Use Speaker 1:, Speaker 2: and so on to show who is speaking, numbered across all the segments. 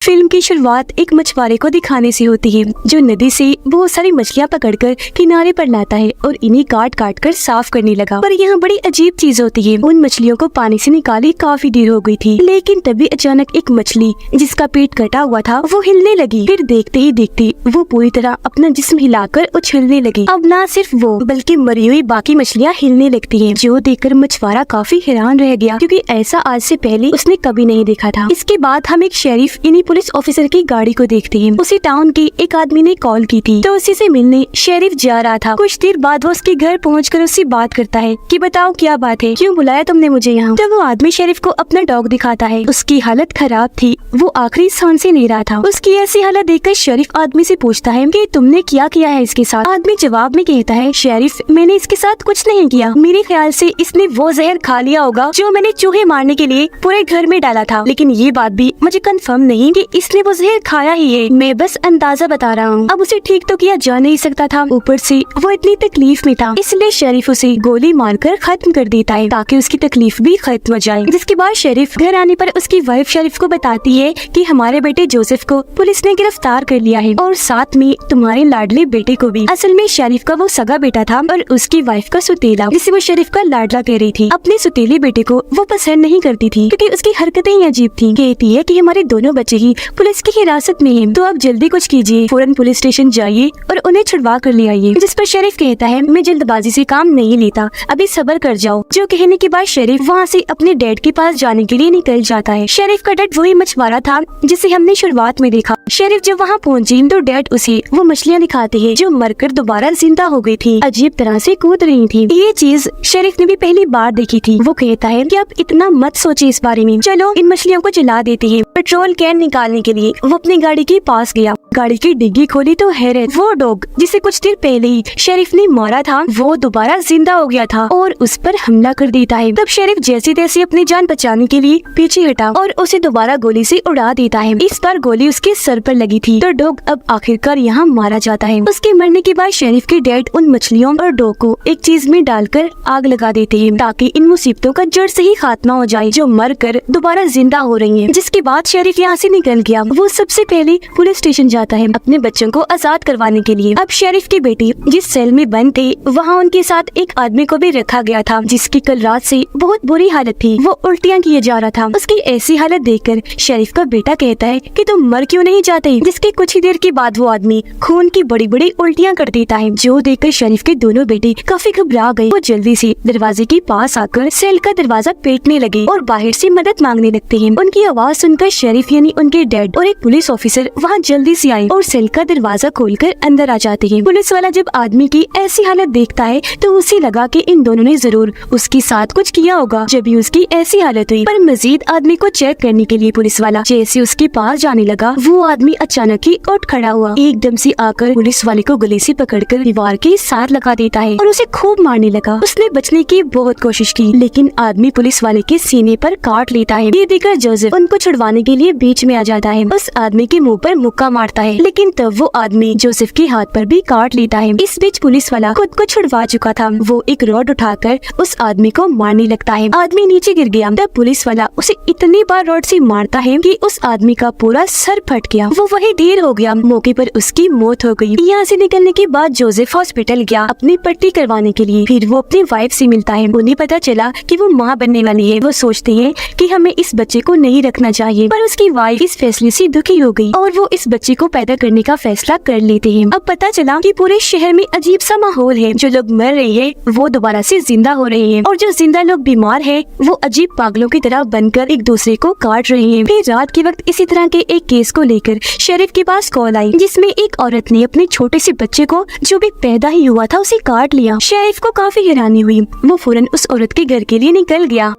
Speaker 1: Film की शुरुआत एक मछुआरे को दिखाने से होती है जो नदी से बहुत सारी मछलियां पकड़कर किनारे पर लाता है और इन्हें काट काट कर साफ करने लगा। पर यहाँ बड़ी अजीब चीज होती है। उन मछलियों को पानी से निकाले काफी देर हो गई थी, लेकिन तभी अचानक एक मछली जिसका पेट कटा हुआ था वो हिलने लगी। फिर देखते ही देखते वो पूरी तरह अपना जिस्म हिलाकर उछलने लगी। अब न सिर्फ वो बल्कि मरी हुई बाकी मछलियाँ हिलने लगती है, जो देखकर मछुआरा काफी हैरान रह गया क्योंकि ऐसा आज से पहले उसने कभी नहीं देखा था। इसके बाद हम एक शेरिफ इन्हीं पुलिस ऑफिसर की गाड़ी को देखते हैं। उसी टाउन के एक आदमी ने कॉल की थी तो उसी से मिलने शेरिफ जा रहा था। कुछ देर बाद वो उसके घर पहुंचकर उससे बात करता है कि बताओ क्या बात है, क्यों बुलाया तुमने मुझे यहाँ। तो वो आदमी शेरिफ को अपना डॉग दिखाता है। उसकी हालत खराब थी, वो आखिरी सांस ही ले रहा था। उसकी ऐसी हालत देखकर शेरिफ आदमी से पूछता है कि तुमने क्या किया है इसके साथ। आदमी जवाब में कहता है, शेरिफ मैंने इसके साथ कुछ नहीं किया, मेरे ख्याल से इसने वो जहर खा लिया होगा जो मैंने चूहे मारने के लिए पूरे घर में डाला था, लेकिन ये बात भी मुझे कंफर्म नहीं कि इसने वो जहर खाया ही है, मैं बस अंदाजा बता रहा हूँ। अब उसे ठीक तो किया जा नहीं सकता था, ऊपर से वो इतनी तकलीफ में था, इसलिए शेरिफ उसे गोली मारकर खत्म कर देता है ताकि उसकी तकलीफ भी खत्म हो जाए। जिसके बाद शेरिफ घर आने पर उसकी वाइफ शेरिफ को बताती है कि हमारे बेटे जोसेफ को पुलिस ने गिरफ्तार कर लिया है और साथ में तुम्हारे लाडले बेटे को भी। असल में शेरिफ का वो सगा बेटा था और उसकी वाइफ का सुतेला, जिसे वो शेरिफ का लाडला कह रही थी। अपने सुतेले बेटे को वो पसंद नहीं करती थी क्योंकि उसकी हरकतें ही अजीब थी। कहती है कि हमारे दोनों बच्चे ही पुलिस की हिरासत में हैं, तो आप जल्दी कुछ कीजिए, फौरन पुलिस स्टेशन जाइए और उन्हें छुड़वा कर ले आइए। जिस पर शेरिफ कहता है, मैं जल्दबाजी से काम नहीं लेता, अभी सब्र कर जाओ। जो कहने के बाद शेरिफ वहाँ से अपने डैड के पास जाने के लिए निकल जाता है। शेरिफ का डैड वही मछुआरा था जिसे हमने शुरुआत में देखा। शेरिफ जब वहाँ पहुँची तो डैड उसे वो मछलियाँ दिखाते हैं जो मरकर दोबारा जिंदा हो गई थी, अजीब तरह से कूद रही थी। ये चीज शेरिफ ने भी पहली बार देखी थी। वो कहता है कि आप इतना मत सोचिए इस बारे में, चलो इन मछलियों को जला देते हैं। पेट्रोल कैन निकालने के लिए वो अपनी गाड़ी के पास गया, गाड़ी की डिग्गी खोली तो हैरत, वो डॉग जिसे कुछ देर पहले ही शेरिफ ने मारा था वो दोबारा जिंदा हो गया था और उस पर हमला कर देता है। तब शेरिफ जैसे तैसे अपनी जान बचाने के लिए पीछे हटा और उसे दोबारा गोली से उड़ा देता है। इस बार गोली उसके सर पर लगी थी तो डॉग अब आखिरकार यहाँ मारा जाता है। उसके मरने के बाद शेरिफ के डैड उन मछलियों और डॉग को एक चीज में डालकर आग लगा देते हैं ताकि इन मुसीबतों का जड़ से ही खात्मा हो जाए जो मर कर दोबारा जिंदा हो रही है। जिसके बाद शेरिफ यहाँ से निकल गया। वो सबसे पहले पुलिस स्टेशन जाता है अपने बच्चों को आजाद करवाने के लिए। अब शेरिफ के बेटे जिस सेल में बंद थे वहाँ उनके साथ एक आदमी को भी रखा गया था जिसकी कल रात से बहुत बुरी हालत थी, वो उल्टियाँ किए जा रहा था। उसकी ऐसी हालत देखकर शेरिफ का बेटा कहता है कि तुम मर क्यों नहीं जाते। जिसके कुछ ही देर के बाद वो आदमी खून की बड़ी बड़ी उल्टियाँ कर देता है, जो देखकर शेरिफ के दोनों बेटे काफी घबरा गए। वो जल्दी से दरवाजे के पास आकर सेल का दरवाजा पीटने लगे और बाहर से मदद मांगने लगते हैं। उनकी आवाज सुनकर शेरिफ यानी उनके डैड और एक पुलिस ऑफिसर वहाँ जल्दी से आए और सेल का दरवाजा खोलकर अंदर आ जाते हैं। पुलिस वाला जब आदमी की ऐसी हालत देखता है तो उसे लगा कि इन दोनों ने जरूर उसके साथ कुछ किया होगा जब भी उसकी ऐसी हालत हुई। पर मजीद आदमी को चेक करने के लिए पुलिस वाला जैसे उसके पास जाने लगा वो आदमी अचानक ही उठ खड़ा हुआ, एकदम से आकर पुलिस वाले को गले से पकड़कर दीवार के साथ लगा देता है और उसे खूब मारने लगा। उसने बचने की बहुत कोशिश की लेकिन आदमी पुलिस वाले के सीने पर काट लेता है। ये देखकर जोसेफ उनको छुड़वाने के लिए बीच में आ जाता है, उस आदमी के मुंह पर मुक्का मारता है, लेकिन तब वो आदमी जोसेफ के हाथ पर भी काट लेता है। इस बीच पुलिस वाला खुद को छुड़वा चुका था, वो एक रॉड उठाकर उस आदमी को मारने लगता है। आदमी नीचे गिर गया, तब पुलिस वाला उसे इतनी बार रॉड से मारता है कि उस आदमी का पूरा सर फट गया। वो वही ढेर हो गया, मौके पर उसकी मौत हो गई। यहाँ से निकलने के बाद जोसेफ हॉस्पिटल गया अपनी पट्टी करवाने के लिए। फिर वो अपनी वाइफ से मिलता है, उन्हें पता चला कि वो माँ बनने वाली है। वो सोचते हैं कि हमें इस बच्चे को नहीं रखना चाहिए, पर उसकी वाइफ इस फैसले से दुखी हो गई और वो इस बच्चे को पैदा करने का फैसला कर लेते हैं। अब पता चला कि पूरे शहर में अजीब सा माहौल है, जो लोग मर रहे हैं वो दोबारा से जिंदा हो रहे हैं और जो जिंदा लोग बीमार हैं वो अजीब पागलों की तरह बनकर एक दूसरे को काट रहे हैं। फिर रात के वक्त इसी तरह के एक केस को लेकर शेरिफ के पास कॉल आई जिसमें एक औरत ने अपने छोटे से बच्चे को जो भी पैदा ही हुआ था उसे काट लिया। शेरिफ को काफी हैरानी हुई, वो फौरन उस औरत के घर के लिए निकल गया।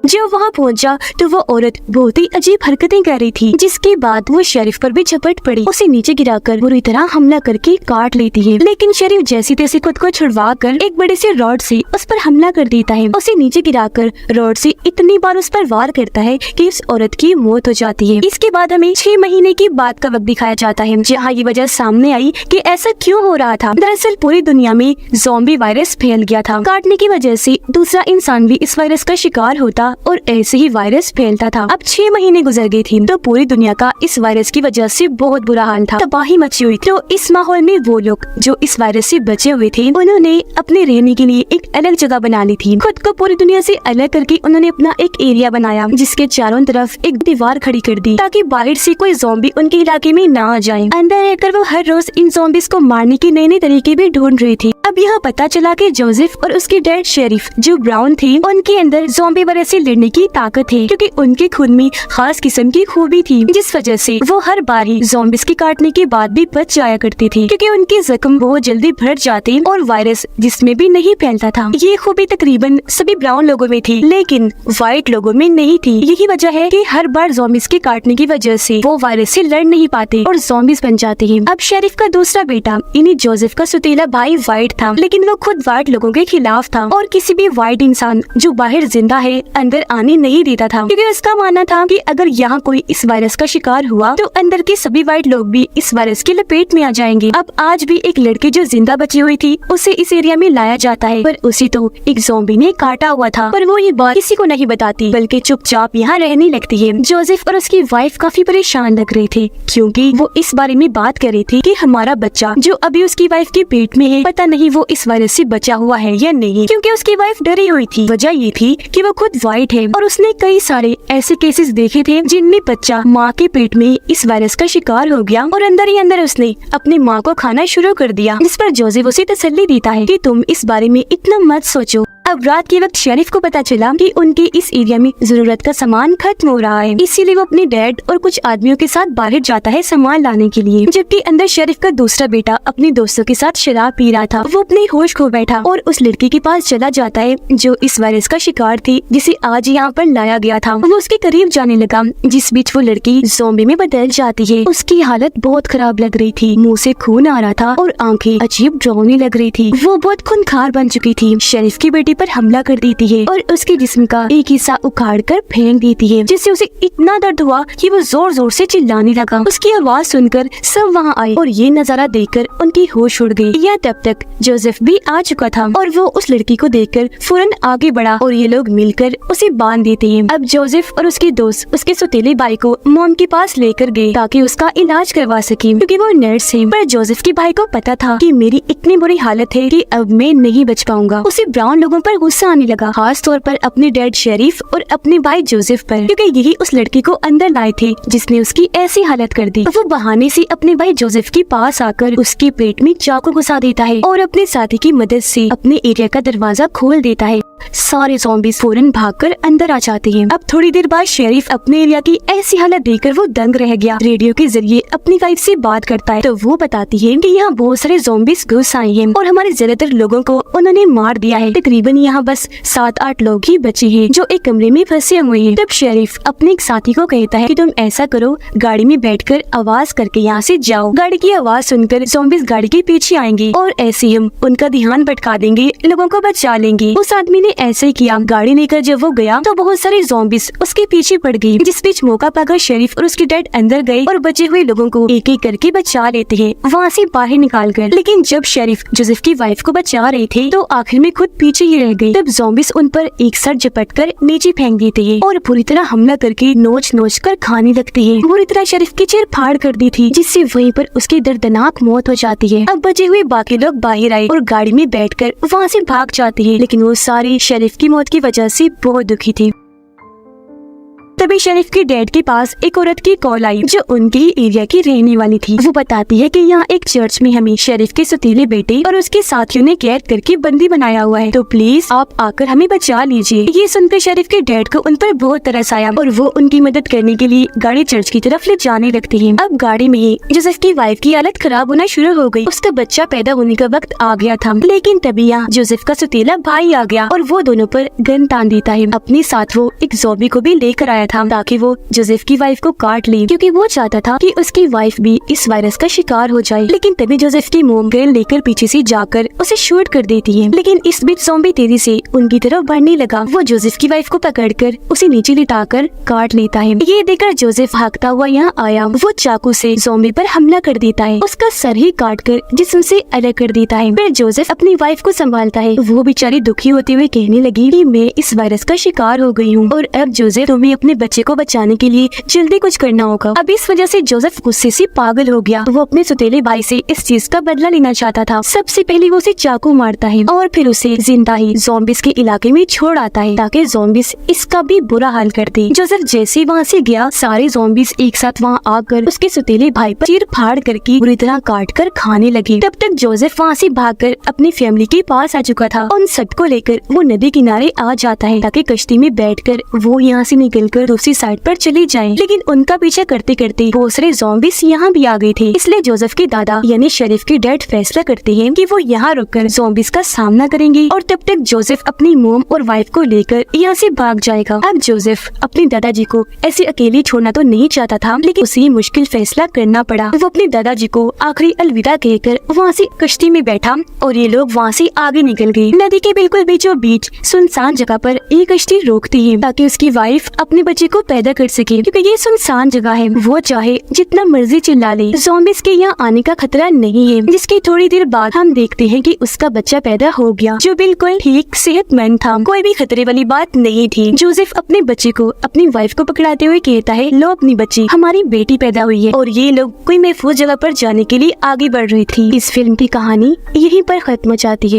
Speaker 1: जब वहाँ पहुँचा तो वो औरत बहुत ही अजीब हरकतें कर रही थी, जिसके बाद वो शेरिफ पर भी झपट पड़ी, उसे नीचे गिराकर बुरी तरह हमला करके काट लेती है। लेकिन शेरिफ जैसे तैसे खुद को छुड़वा कर एक बड़े से रॉड से उस पर हमला कर देता है, उसे नीचे गिराकर रॉड से इतनी बार उस पर वार करता है कि उस औरत की मौत हो जाती है। इसके बाद हमें 6 महीने की बात का वक्त दिखाया जाता है जहाँ ये वजह सामने आई कि ऐसा क्यों हो रहा था। दरअसल पूरी दुनिया में ज़ॉम्बी वायरस फैल गया था, काटने की वजह से दूसरा इंसान भी इस वायरस का शिकार होता और ऐसे ही वायरस फैलता था। अब 6 महीने गुजर गए थे तो पूरी दुनिया का इस वायरस की वजह से बहुत बुरा हाल था, तबाही मची हुई थी। तो इस माहौल में वो लोग जो इस वायरस से बचे हुए थे उन्होंने अपने रहने के लिए एक अलग जगह बना ली थी। खुद को पूरी दुनिया से अलग करके उन्होंने अपना एक एरिया बनाया जिसके चारों तरफ एक दीवार खड़ी कर दी ताकि बाहर से कोई ज़ॉम्बी उनके इलाके में ना आ जाए। अंदर रहकर वो हर रोज इन ज़ॉम्बीज़ को मारने के नए नए तरीके भी ढूंढ रही थी। अब यहाँ पता चला कि जोसेफ और उसके डैड शेरिफ जो ब्राउन थे उनके अंदर ज़ॉम्बी वायरस से लड़ने की ताकत है, क्योंकि उनके खून में खास किस्म की खूबी थी जिस वजह से वो हर बार ही ज़ॉम्बीज़ के काटने के बाद भी बच जाया करती थी, क्योंकि उनके जख्म बहुत जल्दी भर जाते और वायरस जिसमें भी नहीं फैलता था। ये खूबी तकरीबन सभी ब्राउन लोगों में थी लेकिन व्हाइट लोगों में नहीं थी। यही वजह है कि हर बार ज़ॉम्बीज़ के काटने की वजह से वो वायरस से लड़ नहीं पाते और ज़ॉम्बीज़ बन जाते हैं। अब शेरिफ का दूसरा बेटा यानी जोसेफ का सुतीला भाई व्हाइट था, लेकिन वो खुद व्हाइट लोगों के खिलाफ था और किसी भी व्हाइट इंसान जो बाहर जिंदा है अंदर आने नहीं देता था, क्योंकि उसका मानना था कि अगर यहाँ कोई इस वायरस का शिकार हुआ तो अंदर के सभी व्हाइट लोग भी इस वायरस की लपेट में आ जाएंगे। अब आज भी एक लड़की जो जिंदा बची हुई थी उसे इस एरिया में लाया जाता है, पर उसे तो एक ज़ॉम्बी ने काटा हुआ था, पर वो ये बात किसी को नहीं बताती बल्कि चुपचाप यहाँ रहने लगती है। जोसेफ और उसकी वाइफ काफी परेशान लग रहे थे क्योंकि वो इस बारे में बात कर रही थी कि हमारा बच्चा जो अभी उसकी वाइफ के पेट में है पता नहीं वो इस वायरस से बचा हुआ है या नहीं, क्योंकि उसकी वाइफ डरी हुई थी। वजह ये थी कि वो खुद व्हाइट है और उसने कई सारे ऐसे केसेस देखे थे जिनमें बच्चा माँ के पेट में इस वायरस का शिकार हो गया और अंदर ही अंदर उसने अपनी माँ को खाना शुरू कर दिया, जिस पर जोसेफ उसे तसल्ली देता है कि तुम इस बारे में इतना मत सोचो। अब रात के वक्त शेरिफ को पता चला कि उनके इस एरिया में जरूरत का सामान खत्म हो रहा है, इसीलिए वो अपने डैड और कुछ आदमियों के साथ बाहर जाता है सामान लाने के लिए, जबकि अंदर शेरिफ का दूसरा बेटा अपने दोस्तों के साथ शराब पी रहा था। वो अपने होश खो बैठा और उस लड़की के पास चला जाता है जो इस वायरस का शिकार थी, जिसे आज यहाँ पर लाया गया था। वो उसके करीब जाने लगा, जिस बीच वो लड़की ज़ॉम्बी में बदल जाती है। उसकी हालत बहुत खराब लग रही थी, मुँह से खून आ रहा था और आंखें अजीब डरावनी लग रही थी। वो बहुत खूंखार बन चुकी थी। शेरिफ की बेटी पर हमला कर देती है और उसके जिस्म का एक हिस्सा उखाड़ कर फेंक देती है, जिससे उसे इतना दर्द हुआ कि वो जोर जोर से चिल्लाने लगा। उसकी आवाज सुनकर सब वहाँ आए और ये नजारा देखकर उनकी होश उड़ गई। यह तब तक जोसेफ भी आ चुका था और वो उस लड़की को देखकर फौरन आगे बढ़ा और ये लोग मिलकर उसे बांध देते हैं। अब जोसेफ और उसके दोस्त उसके सौतेले भाई को मॉम के पास लेकर गए ताकि उसका इलाज करवा सके, क्योंकि वो नर्स है। पर जोसेफ के भाई को पता था कि मेरी इतनी बुरी हालत है कि अब मैं नहीं बच पाऊंगा। उसे ब्राउन लोगों पर गुस्सा आने लगा, खास तौर पर अपने डैड शेरिफ और अपने भाई जोसेफ पर, क्योंकि यही उस लड़की को अंदर लाए थे जिसने उसकी ऐसी हालत कर दी। वो बहाने से अपने भाई जोसेफ के पास आकर उसके पेट में चाकू घुसा देता है और अपने साथी की मदद से अपने एरिया का दरवाजा खोल देता है। सारे ज़ॉम्बीज़ फौरन भागकर अंदर आ जाते हैं। अब थोड़ी देर बाद शेरिफ अपने एरिया की ऐसी हालत देखकर वो दंग रह गया। रेडियो के जरिए अपनी वाइफ से बात करता है तो वो बताती है कि यहाँ बहुत सारे ज़ॉम्बीज़ घुस आए हैं और हमारे ज्यादातर लोगों को उन्होंने मार दिया है। तकरीबन यहाँ बस 7-8 लोग ही बचे हैं जो एक कमरे में फंसे हुए हैं। तब शेरिफ अपने एक साथी को कहता है कि तुम ऐसा करो, गाड़ी में बैठकर आवाज करके यहाँ से जाओ। गाड़ी की आवाज सुनकर ज़ॉम्बीज़ गाड़ी के पीछे आएंगे और ऐसे हम उनका ध्यान भटका देंगे, लोगों को बचा लेंगे। उस आदमी ने ऐसे ही किया। गाड़ी लेकर जब वो गया तो बहुत सारे ज़ॉम्बीज़ उसके पीछे पड़ गई, जिस बीच मौका पाकर शेरिफ और उसके डैड अंदर गए और बचे हुए लोगों को एक एक करके बचा लेते हैं वहाँ से बाहर निकाल कर। लेकिन जब शेरिफ जोसेफ की वाइफ को बचा रहे थे तो आखिर में खुद पीछे ही रह गई। तब ज़ॉम्बीज़ उन पर एक साथ झपट कर नीचे फेंक देते हैं और पूरी तरह हमला करके नोच नोच कर खाने लगते हैं। पूरी तरह शेरिफ की चीर फाड़ कर दी थी, जिससे वहीं पर उसकी दर्दनाक मौत हो जाती है। अब बचे हुए बाकी लोग बाहर आए और गाड़ी में बैठकर वहाँ से भाग जाते हैं, लेकिन वो सारे शेरिफ की मौत की वजह से बहुत दुखी थे। तभी शेरिफ के डैड के पास एक औरत की कॉल आई जो उनके ही एरिया की रहने वाली थी। वो बताती है कि यहाँ एक चर्च में हमें शेरिफ के सतीले बेटे और उसके साथियों ने कैद करके बंदी बनाया हुआ है, तो प्लीज आप आकर हमें बचा लीजिए। ये सुनकर शेरिफ के डैड को उन पर बहुत तरस आया और वो उनकी मदद करने के लिए गाड़ी चर्च की तरफ ले जाने लगती है। अब गाड़ी में ही जोसेफ की वाइफ की हालत खराब होना शुरू हो गई। उसका बच्चा पैदा होने का वक्त आ गया था, लेकिन तभी यहाँ जोसेफ का सतीला भाई आ गया और वो दोनों पर गन तान देता है। अपने साथ वो एक ज़ॉम्बी को भी लेकर आया था था ताकि वो जोसेफ की वाइफ को काट ले, क्योंकि वो चाहता था कि उसकी वाइफ भी इस वायरस का शिकार हो जाए। लेकिन तभी जोसेफ की मोम गन लेकर पीछे से जाकर उसे शूट कर देती है। लेकिन इस बीच ज़ॉम्बी तेजी से उनकी तरफ बढ़ने लगा। वो जोसेफ की वाइफ को पकड़कर उसे नीचे लिटाकर काट लेता है। ये देखकर जोसेफ भागता हुआ यहाँ आया। वो चाकू से ज़ॉम्बी पर हमला कर देता है, उसका सर ही काट कर जिस्म से अलग कर देता है। फिर जोसेफ अपनी वाइफ को संभालता है। वो बेचारी दुखी होते हुए कहने लगी कि मैं इस वायरस का शिकार हो गई हूँ और अब जोसेफ तुम्हें अपने बच्चे को बचाने के लिए जल्दी कुछ करना होगा। अब इस वजह से जोसेफ गुस्से से पागल हो गया। वो अपने सौतेले भाई से इस चीज का बदला लेना चाहता था। सबसे पहले वो उसे चाकू मारता है और फिर उसे जिंदा ही ज़ॉम्बीज़ के इलाके में छोड़ आता है ताकि ज़ॉम्बीज़ इसका भी बुरा हाल कर दे। जोसेफ जैसे वहाँ से गया, सारे ज़ॉम्बीज़ एक साथ वहाँ आकर उसके सौतेले भाई पर चीर फाड़ करके बुरी तरह काट कर खाने लगे। तब तक जोसेफ वहाँ से भागकर अपनी फैमिली के पास आ चुका था। उन सबको लेकर वो नदी किनारे आ जाता है ताकि कश्ती में बैठकर वो यहाँ से निकलकर दूसरी साइड पर चले जाएं। लेकिन उनका पीछा करते करते बहुत सारे ज़ॉम्बीज़ यहाँ भी आ गए थे। इसलिए जोसेफ के दादा यानी शरीफ के डैड फैसला करते हैं कि वो यहाँ रुककर ज़ॉम्बीज़ का सामना करेंगे और तब तक जोसेफ अपनी मोम और वाइफ को लेकर यहाँ से भाग जाएगा। अब जोसेफ अपने दादाजी को ऐसे अकेले छोड़ना तो नहीं चाहता था, लेकिन उसे मुश्किल फैसला करना पड़ा। वो अपने दादाजी को आखिरी अलविदा कहकर वहाँ से कश्ती में बैठा और ये लोग वहाँ से आगे निकल गए। नदी के बिल्कुल बीचों बीच सुनसान जगह पर एक कश्ती रोकती है ताकि उसकी वाइफ अपने बच्चे को पैदा कर सके, क्योंकि ये सुनसान जगह है। वो चाहे जितना मर्जी चिल्ला ले, ज़ॉम्बीज़ के यहाँ आने का खतरा नहीं है। जिसकी थोड़ी देर बाद हम देखते हैं कि उसका बच्चा पैदा हो गया जो बिल्कुल ठीक सेहतमंद था। कोई भी खतरे वाली बात नहीं थी। जोसेफ अपने बच्चे को अपनी वाइफ को पकड़ाते हुए कहता है, लो अपनी बच्ची, हमारी बेटी पैदा हुई है। और ये लोग कोई महफूज जगह पर जाने के लिए आगे बढ़ रही थी। इस फिल्म की कहानी यहीं पर खत्म हो जाती है।